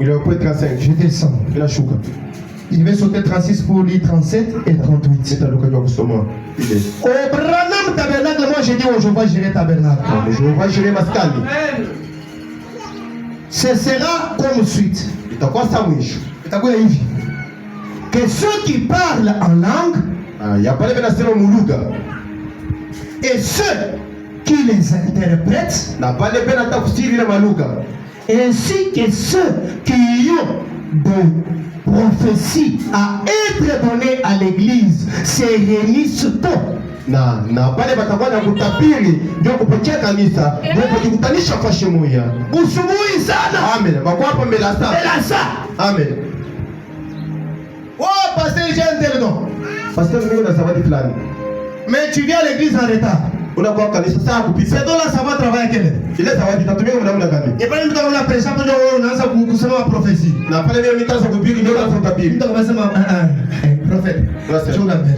Il est au point 35. Je descends. Il va sauter 36 pour lui, 37 et 38. Au Branham Tabernacle, moi j'ai dit oh, je vais gérer tabernacle. Je vais gérer Maskali. Ce sera comme suite. Que ceux qui parlent en langue et ceux qui les interprètent, ainsi que ceux qui ont de prophéties à être données à l'église se réunissent tôt. Na pale batakuwa na kutabiri ndio kupotea kanisa ndio kujikutanisha kwa shemuya. Usubuhi sana. Amen. Bako hapo mbele sana. Mbele sana. Amen. Oh, pasteur, j'ai un tel nom. Pasteur, mimi na zawadi fulani. Mais tu viens à l'église en retard. Unakuwa kanisa saa kupita. C'est donc là ça va travailler quelle? Ile zawadi itatumika kwa namna gani? Et pale mtu kama presha hapo ndio unaanza kusema prophecy. Na pale mimi nitaanza kuhubiri ndio naanza kutabiri. Mtu kama sema prophète. Chunga mbele.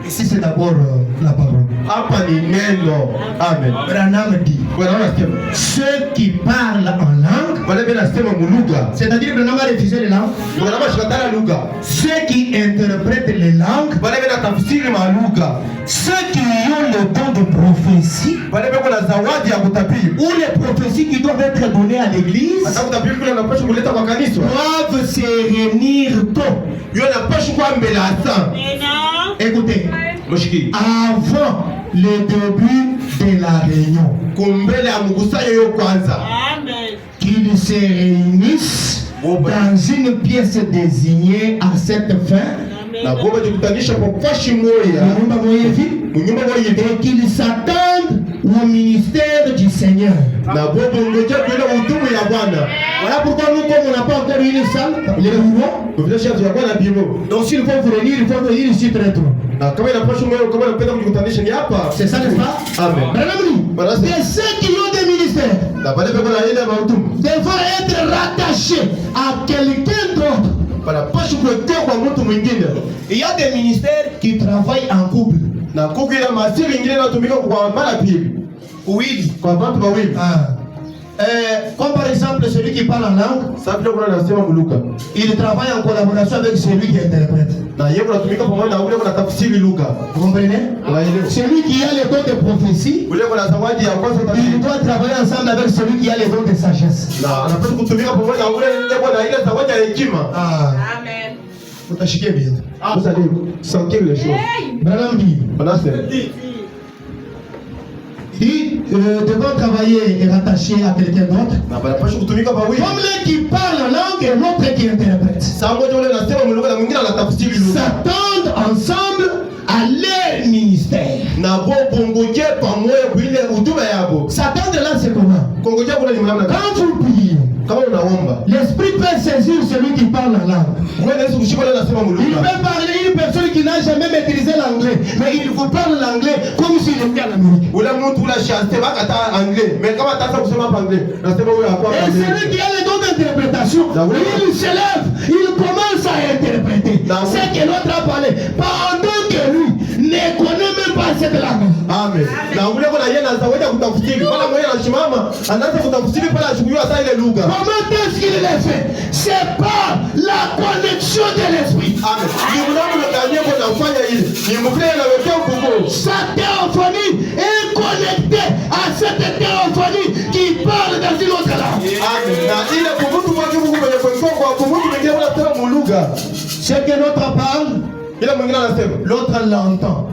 Ici c'est d'abord la parole. Amen. Branham dit ceux qui parlent en langue, c'est-à-dire Branham a refusé les langues, ceux qui interprètent les langues, ceux qui ont le don de prophétie, ou les prophéties qui doivent être données à l'église, doivent se réunir tôt. Écoutez, avant le début de la réunion, qu'ils se réunissent dans une pièce désignée à cette fin, et qu'ils s'attendent au ministère du Seigneur. Voilà pourquoi nous, comme on n'a pas encore une salle, les bureaux, donc s'il faut venir, il faut venir ici très tôt. C'est ça, n'est-ce pas? Amen. Et ceux qui ont des ministères devront être rattachés à quelqu'un d'autre. Il y a des ministères qui travaillent en couple. Oui. Comme par exemple celui qui parle en langue, il travaille en collaboration avec celui qui interprète. Vous comprenez? Celui qui a les dons de prophétie, il doit travailler ensemble avec celui qui a les dons de sagesse. Amen. Vous tâchez bien. Vous allez sentir les choses. Ils devront travailler et rattacher à quelqu'un d'autre. Comme l'un qui parle en langue et l'autre qui interprète. S'attendent ensemble à leur ministère. S'attendre là, c'est comment? Quand vous priez, l'esprit peut saisir celui qui parle en langue. Il peut parler une personne qui n'a jamais maîtrisé l'anglais, mais il vous parle l'anglais comme s'il était en Amérique. Et celui qui a le don d'interprétation, il se lève, il commence à interpréter ce que l'autre a parlé, pendant que lui ne connaît même pas cette langue. Amen. Comment est-ce qu'il l'a fait? C'est par la connexion de l'esprit. Sa théophanie est connectée à cette théophanie qui parle dans une autre langue. Ce que l'autre parle, l'autre l'entend.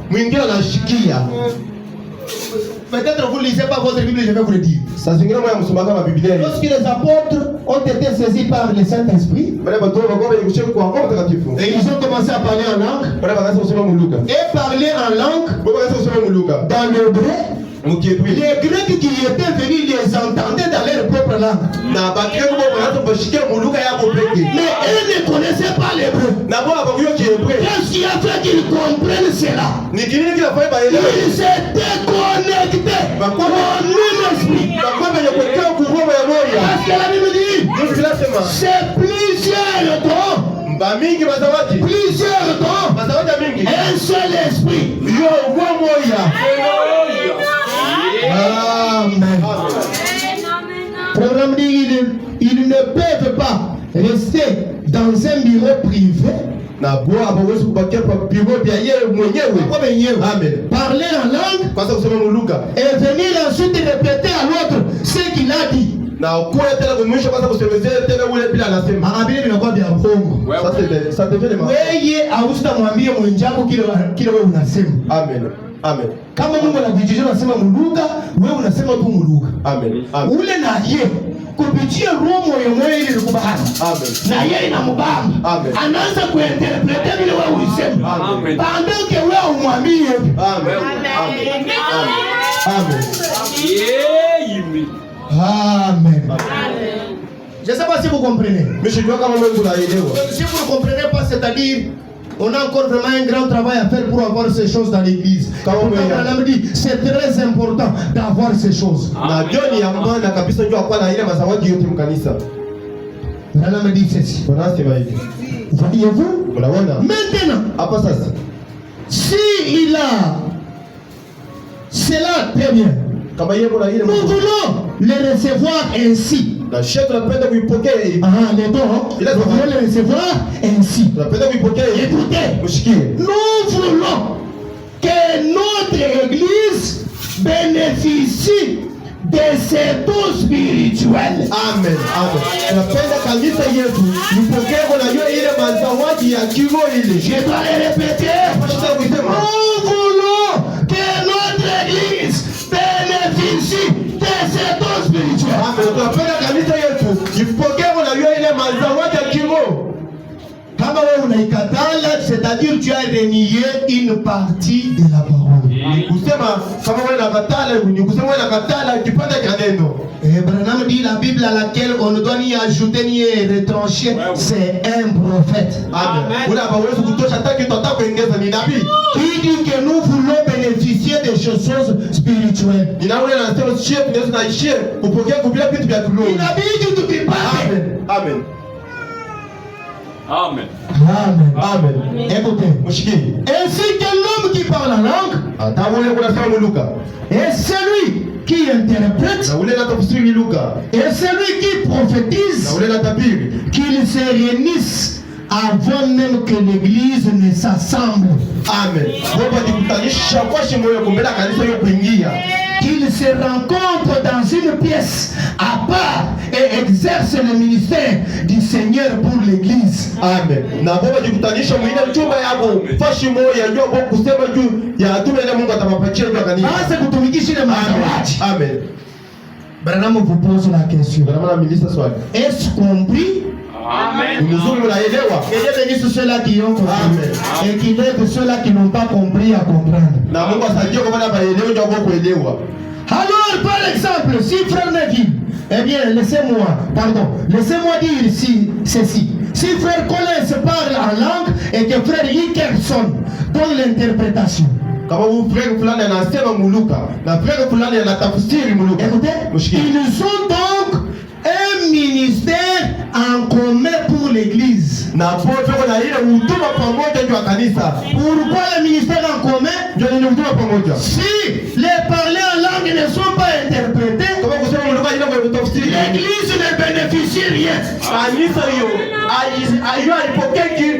Peut-être vous ne lisez pas votre Bible, je vais vous le dire. Lorsque les apôtres ont été saisis par le Saint-Esprit, et ils ont commencé à parler en langue, et parler en langue dans l'hébreu, les Grecs qui étaient venus les entendaient dans leur propre langue. Mais eux ne connaissaient pas l'hébreu. Qu'est-ce qui a fait qu'ils comprennent cela? Ils s'étaient connectés au même esprit. Parce que la Bible dit, c'est plusieurs dons. Plusieurs dons. Un seul esprit. Amen. Programme dit, il rester dans un bureau privé. Na bora hawezi kubakia kwa bureau vya yeye mwenyewe. Amen. Parler en langue. Kwanza kusema lugha. Et venir ensuite répéter à l'autre ce qu'il a dit. Na kwa tena kumwisha kwanza kusemezea tena ule bila anasema. Bile vinakuwa vya bongo. Ça devient mal. Wewe hausitamwambie mwenzako kile wewe unasema. Amen. Amen. Kama Mungu anakujijia unasema mlugha, wewe unasema tu mlugha. Amen. Amen. Ule na yeye kupitia roho moyo ili kubahana. Amen. Na yeye inambamba. Amen. Anaanza kuinterprete vile wewe ulisema. Amen. Pendant que wewe umwambie. Amen. Amen. Amen. Amen. Je ne sais pas si vous comprenez. Mais je dois quand même vous l'aider. Si vous ne comprenez pas, c'est-à-dire on a encore vraiment un grand travail à faire pour avoir ces choses dans l'église. C'est très important d'avoir ces choses. Madame me dit ceci. Voyez-vous? Maintenant, si il a cela très bien, nous voulons les recevoir ainsi. Les dons, nous voulons les recevoir ainsi. Écoutez, nous voulons que notre église bénéficie de ces dons spirituels. Amen. Je dois les répéter. Nous voulons que notre église bénéficie de ces dons spirituels. C'est-à-dire tu as renié une partie de la parole. Et Branham dit la Bible à laquelle on ne doit ni ajouter ni retrancher, c'est un prophète. Amen. Qui dit que nous voulons bénéficier des choses spirituelles. Il a dit de te parler. Amen. Amen. Amen. Amen. Écoutez. Ainsi que l'homme qui parle en langue, et celui qui interprète, et celui qui prophétise, qu'ils se réunissent avant même que l'église ne s'assemble. Amen. Qu'ils se rencontrent dans une pièce à part et exercent le ministère du Seigneur pour l'église. Amen. Amen. Branham vous pose la question. Est-ce compris? Amen. Et Dieu bénisse ceux-là qui ont compris. Et qui aident ceux-là qui n'ont pas compris à comprendre. Alors, par exemple, si frère Neville, eh bien, laissez-moi dire ici ceci. Si frère Collins parle en langue et que frère Hickerson donne l'interprétation. Écoutez, ils ont donc un ministère en commun pour l'église. Pourquoi le ministère en commun? Si les parlers en langue ne sont pas interprétés, l'église ne bénéficie rien.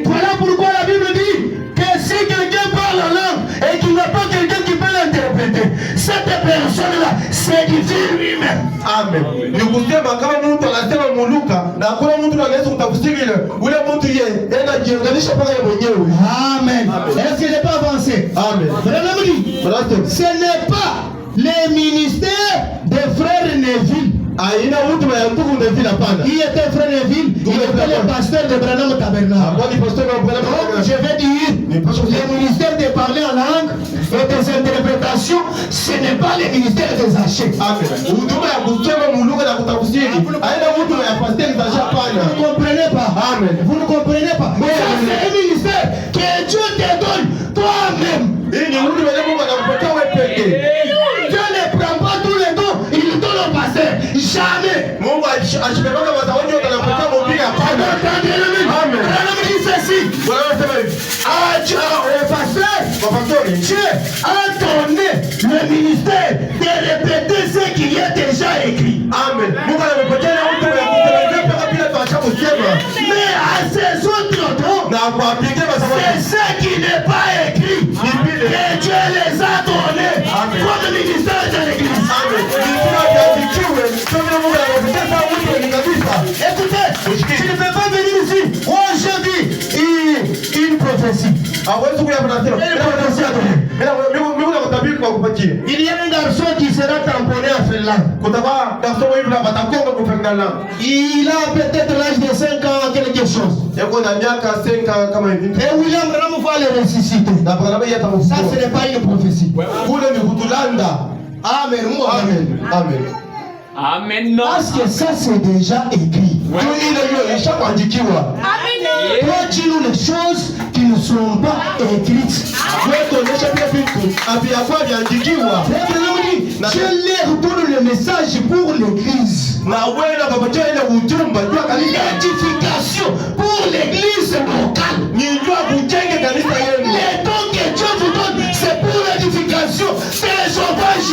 Voilà pourquoi la Bible dit que si quelqu'un parle en langue et qu'il n'a pas quelqu'un qui peut l'interpréter, cette personne-là s'édifie lui-même. Amen. Amen. Est-ce qu'il n'est pas avancé? Amen. Ce n'est pas le ministère des frères Neville. Qui était frère Neville? Il était le pasteur de Branham Tabernacle. Donc, je vais dire, le ministère de parler en langue et des interprétations, ce n'est pas le ministère des achats. Vous ne comprenez pas. Amen. Vous ne comprenez pas. Ça, c'est un ministère que Dieu te donne toi-même. Dieu ne prend pas tous les dons, il donne au pasteur. Jamais. Dieu a donné le ministère de répéter ce qui est déjà écrit. Amen. C'est ce qui n'est pas écrit. Que Dieu les a donnés comme ministère de l'église. Écoutez, tu ne peux pas venir ici aujourd'hui une prophétie. Il y a un garçon qui sera tamponné à Finlande. Il a peut-être l'âge de 5 ans, quelque chose. Et William Branham va le ressusciter. Ça, ce n'est pas une prophétie. Amen. Amen. Amen. Parce que ça, c'est déjà écrit. Continue les choses qui ne sont pas écrites. Je leur donne le message pour l'église. L'édification pour l'église locale. Les dons que Dieu vous donne, c'est pour l'édification. C'est les sauvages.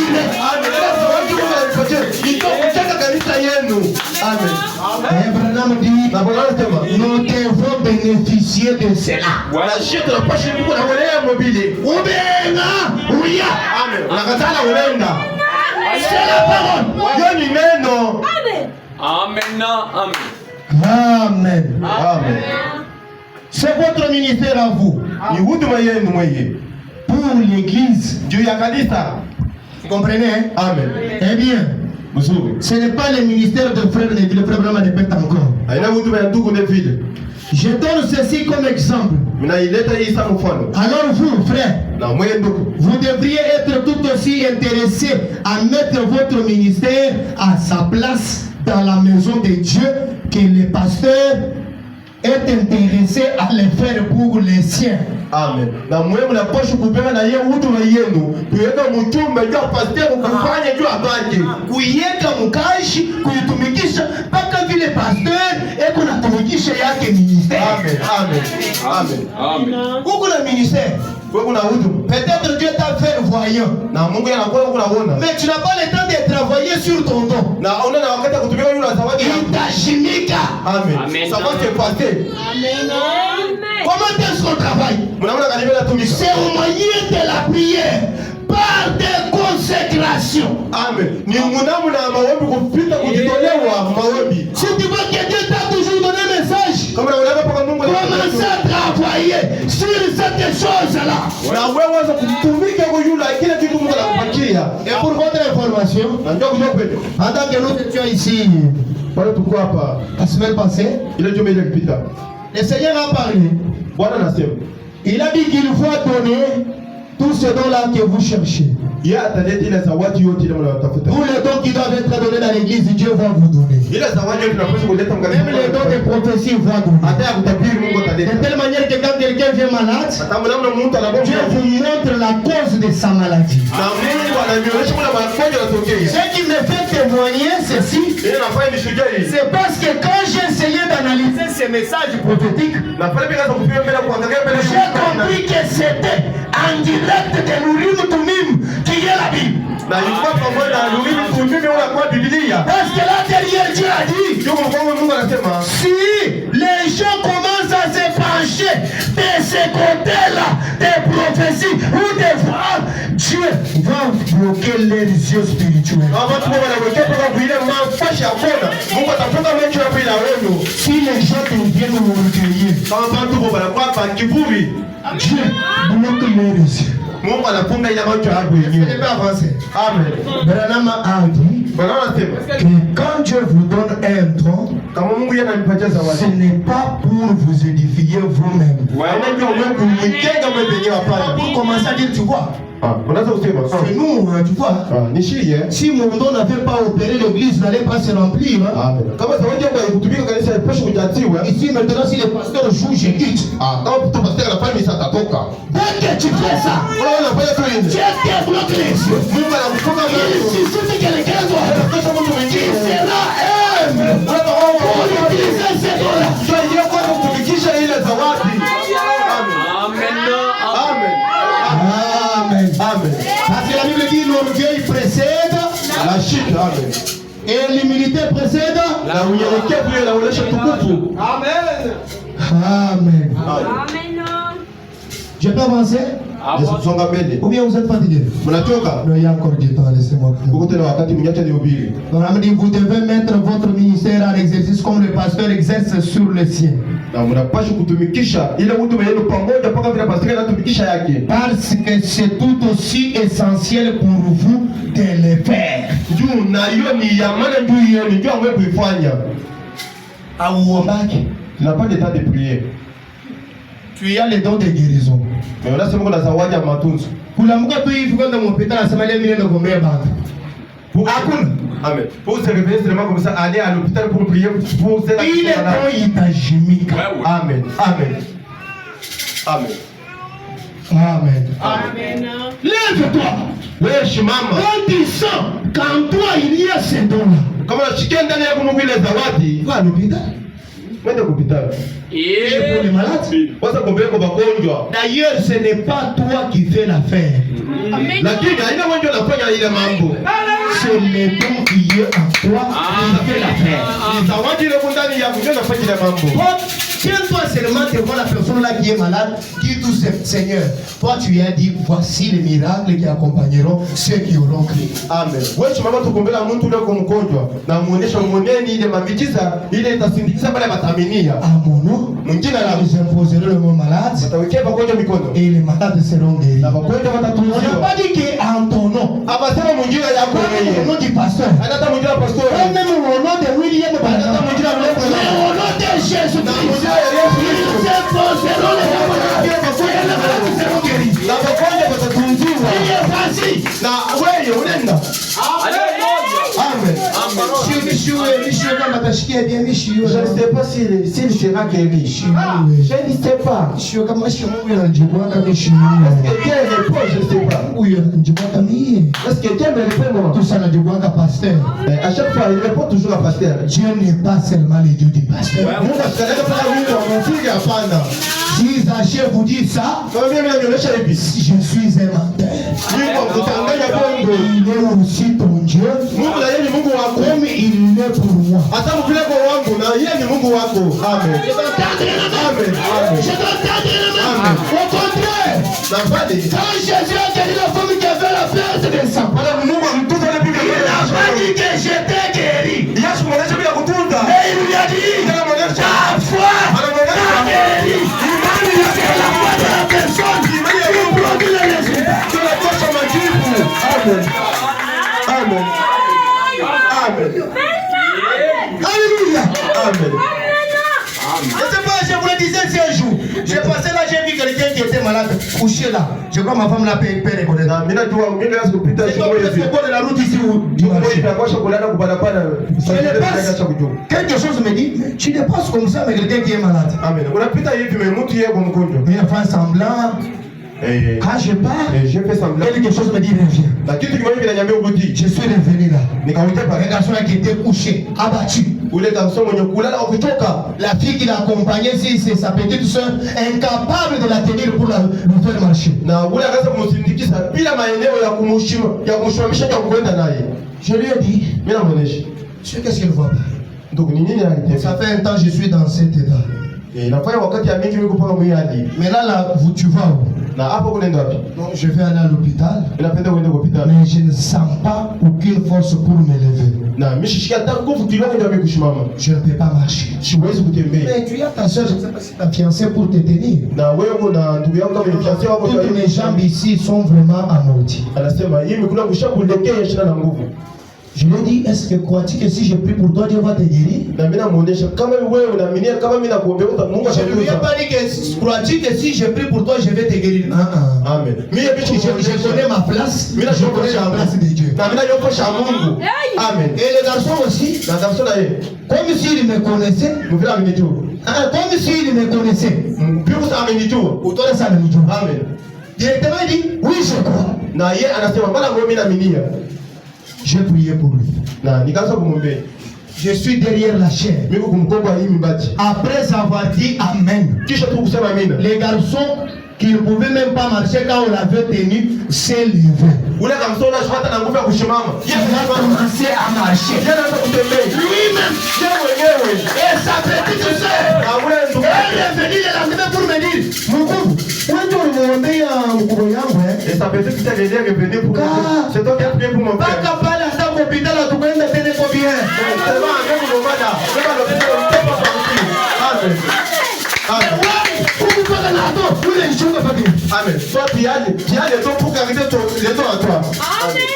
Abraham dit, nous devons bénéficier de cela. C'est la parole. Amen. Amen. C'est votre ministère à vous. Pour l'église. Vous comprenez? Amen. Eh bien, ce n'est pas le ministère de frère Lévi, le frère Branham répète encore. Je donne ceci comme exemple. Alors vous, frère, vous devriez être tout aussi intéressé à mettre votre ministère à sa place dans la maison de Dieu que le pasteur est intéressé à le faire pour les siens. Amen. Na mwemu na posho kubeba na yeye utu wa yenu kuweka mchumba jua pastor kufanya jua abanje kuiweka mkashi kuitumikisha mpaka vile pastor eko natumikisha yake ministère. Amen. Amen. Amen. Amen. Kuko na ministère. Kuko na utu. Peut-être Dieu t'a fait voyant. Na Mungu anakuwa kunaona. Mais tu n'as pas le temps de travailler sur ton don. Na ona na wakati kutumika yule zawadi. Itashimika. Amen. Ça va se passer. Amen. Comment est-ce qu'on travaille? C'est au moyen de la prière, par des consécrations. Amen. Si tu vois que Dieu t'a toujours donné un message, commence à travailler sur cette chose-là. Et pour votre information, pendant que nous étions ici, la semaine passée, le Seigneur a parlé. Il a dit qu'il va donner tout ce don-là que vous cherchez. Tous les dons qui doivent être donnés dans l'église, Dieu va vous donner. Même les dons de prophétie va donner. De telle manière que quand quelqu'un vient malade, Dieu vous montre la cause de sa maladie. Ce qui me fait témoigner ceci, c'est parce que quand j'ai essayé d'analyser ces messages prophétiques, j'ai compris que c'était en direct de l'Urim Tumim qui est la Bible. Parce que là derrière Dieu a dit, si les gens commencent à se pencher de ce côté-là, des prophéties ou des voiles, Dieu va bloquer les yeux spirituels. Si les gens deviennent orgueilleux, Dieu bloque les yeux. Amen. Branham a dit que quand Dieu vous donne un don, ce n'est pas pour vous édifier vous-même. Pour commencer à dire, tu vois, c'est nous, tu vois. Si mon don n'avait pas opéré, l'église n'allait pas se remplir. Ici maintenant, si le pasteur joue, je quitte. Dès que tu fais ça, Dieu débloque les yeux. Il suffit que quelqu'un qui sera humble pour utiliser ces dons-là. Amen. Amen. Parce que la Bible dit l'orgueil précède la chute. Amen. Et l'humilité précède la. Amen. Amen. Amen. Je peux avancer? Ou bien vous êtes fatigué? Non, il y a encore du temps, laissez-moi. Vous devez mettre votre ministère en exercice comme le pasteur exerce sur le sien. Parce que c'est tout aussi essentiel pour vous de le faire. Tu n'as pas de temps de prier. Tu as le don de guérison. Mais on a seulement la zawadi ya matunzo. Kulamuka tu hivi kwenda mhopitali anasema leo mimi ndio gombea bantu. Amen. Pour se réveiller seulement comme ça, aller à l'hôpital pour prier pour se il est don itajimika. Amen. Amen. Amen. Amen. Amen. Lève-toi. Wewe shimama. Quand tu sens qu'en toi il y a ce don là. Kama unashikia ndani yako Mungu ile zawadi, va à l'hôpital. Wende hospitali. Pour les malades. Wasa kumbele kwa bagonjwa. D'ailleurs, ce n'est pas toi qui fais l'affaire. Lakini haina wewe ndio unafanya ile mambo. C'est le don qui est en toi qui fait l'affaire. Zawadi ile ndani yako ndio unafanya ile mambo. Tiens-toi seulement devant la personne là qui est malade, dis tout Seigneur, toi tu as dit voici les miracles qui accompagneront ceux qui auront cru. Amen. Wewe chumama tukumbela mtu ule kwa mgonjwa na muonesha moneni ile mamikiza ile itasindikiza pale bataminia. À mon nom, Mwingine la vous imposerez le mot malade watawekea bagonjwa mikono. et les malades seront guéris. Na bagonjwa On n'a watatunziwa. pas dit qu'en ton nom, Abasema mwingine yako au nom wewe. du pasteur, Hata mwingine pastor. ou même au nom de William Branham, mais au nom de Jésus-Christ. Ils imposeront les malades et les malades seront guéris. Na bagonjwa watatunziwa. Il est facile. Na wewe unaenda. Amen. Monsieur, kama atashikia bien Monsieur. Je ne sais pas s'il sera guéri. Je ne sais pas. Monsieur kama Mungu anajibwaka Monsieur. Est-ce que Dieu répond? Je ne sais pas. Huyo anajibwaka mie. Est-ce que Dieu me répond moi? Tout ça anajibwaka pasteur. À chaque fois, il répond toujours à pasteur. Dieu n'est pas seulement le Dieu du pasteur. Mungu asikaleka pala Mungu amfike hapana. Si Zaché vous dit ça, Kama mimi nanionyesha hivi. je suis un menteur. Mungu mtanganya bongo. Il est aussi ton Dieu. Mungu na yeye ni Mungu wako. Comme il l'est pour moi. Hata mvile kwa wangu na yeye ni Mungu wako. Amen. Amen. Amen. Je dois tendre la main. Au contraire, Na pale. quand Jésus a guéri la femme qui avait la perte de sang, Pale Mungu amtuza ile piga. il n'a pas dit que j'étais guéri. Yesu mwonesha bila kutunza. Mais il lui a dit, Tena mwonesha. ta foi t'a guéri. C'est la foi de la personne qui produit le résultat. Tunatosha majibu. Amen. Amen. Amen. Alléluia. Amen. Je sais pas, je vous le disais ce jour. J'ai passé là, j'ai vu quelqu'un qui était malade, couché là. Je crois ma femme l'a payé reconnaître. Na mimi najua mwingine lazima kupita C'est siku comme hizi. le secours de la route ici où du Mungu marché. inakwasha kulala kubarabara. Sasa kujua. Quelque chose me dit, mais tu dépasses comme ça, mais quelqu'un qui est malade. Amen. Unapita hivi mtu yeye kwa mgonjwa. Il a fait semblant. Quand je pars, Je fais semblant. quelque chose me dit, reviens. Na kitu kimoja kinaniambia urudi. Je suis revenu là. Nikakuta Un pale. garçon là qui était couché, abattu. Ule garçon mwenye kulala au kutoka. La fille qui l'accompagnait, c'est sa petite soeur, incapable de la tenir pour lui faire marcher. Na ule akaanza kumsindikiza bila maeneo ya kumshimamisha kwa kwenda naye. Je lui ai dit, Mimi namuonesha. tu sais qu'est-ce qu'elle voit pas? Ndugu ni nini alitenda? Ça fait un temps que je suis dans cet état. Inafanya wakati ya mingi mimi kupanga mwili. Mais là, tu vas où? Na hapo kunaenda wapi? Non, je vais aller à l'hôpital. Inapenda kwenda hospitali. Mais je ne sens pas aucune force pour me lever. Na mimi shishikia hata nguvu kidogo ndio amekushimama. Je ne peux pas marcher. Siwezi kutembea. Mais tu as ta soeur, je ne sais pas si ta fiancée pour te tenir. Na wewe na ndugu yako kama ni fiancé wako Toutes mes jambes ici sont vraiment amorties. anasema hii mikula kushakuletea shida na nguvu. Je lui ai dit, est-ce que crois-tu que si je prie pour toi, Dieu va te guérir? Na mimi namuonesha kama wewe unaamini kama mimi nakuombea Mungu Je ne lui ai atakuza. pas dit que crois-tu que si je prie pour toi, je vais te guérir. Amen. Mimi Je connais ma place. Mimi Je connais la place de Dieu. Na mimi najua Mungu. Amen. Et le garçon aussi, Na garçon na yeye. comme s'il me connaissait, Mvila amenijua. comme s'il me connaissait. Mpio amenijua. Autour de ça, il me dit, Amen. directement, il dit, oui, je crois. Na yeye anasema mbona mimi naaminia. J'ai prié pour lui. Na nikaanza kumwombea. Je suis derrière la chair. Mimi kumkonga hii mibati. Après avoir dit Amen, Kisha tu kusema amina. les garçons qui ne pouvaient même pas marcher quand on l'avait tenu s'est levé. Ule kamsona shwata na nguvu ya kushimama. Il a commencé à marcher. Yeye anaanza kutembea. Lui-même Yeye mwenyewe. et sa petite soeur Na ule ndugu est revenu Ça veut dire que tu as déjà revenu pour moi. C'est toi qui as prié pour mon frère. Paka pale hasta kwa hospitali tukwenda tena kwa bien. C'est bon, même au moment là. Même à l'hôpital, on ne peut pas partir. Amen. Amen. Ukupaka na hapo, ule nishonga pake. Amen. Toi, tu as les dons pour garder les dons à toi. Amen.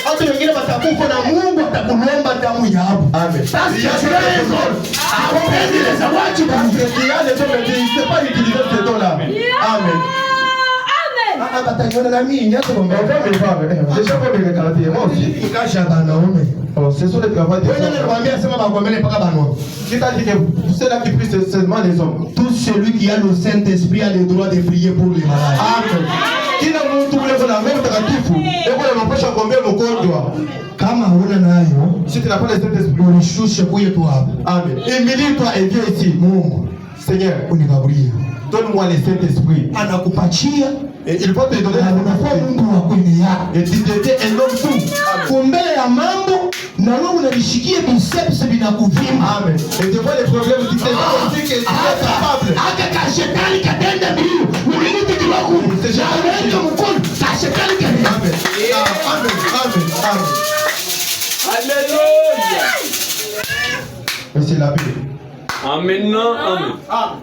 Watu wengine watakufa na Mungu atakulomba damu yao. Amen. Sasa tunaelewa. Hawapendi les zawadi Parce que tu as les dons, mais tu ne sais pas utiliser ces dons-là. Amen. Ah, batanyona na mimi nyato bomba. Déjà, vous me regardez, moi aussi. Kasha banaume. Oh, ce sont les travaux des Wewe ndio hommes. nikwambia sema bakwambele paka banaume. Qui t'a dit que ceux-là qui prient, c'est seulement les hommes? Tout celui qui a le Saint-Esprit a le droit de prier pour les malades. Amen. Kila mtu ule kuna Roho Mtakatifu, hebu anapaswa kuombea mgonjwa. Kama huna nayo, Si tu n'as pas le Saint-Esprit, unishushe kuye tu hapa. Amen. Humilie-toi et viens ici. Mungu Seigneur, unigaburie. donne-moi le Saint-Esprit. Anakupatia Et il va te donner na unakuwa la Mungu wa kweli yako. et tu deviens un homme tout. Kumbele ya mambo na wewe unalishikia biceps vinakuvimba. Amen. Et tu vois les problèmes, tu te dis que tu es capable. Aka kashetani katenda mbio. Unimiti kidogo. Sasa mkono kashetani katenda. Amen. Amen. Amen. Amen. Alléluia. Et c'est la Bible. Amen. Amen.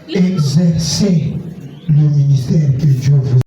Exercez le ministère que Dieu vous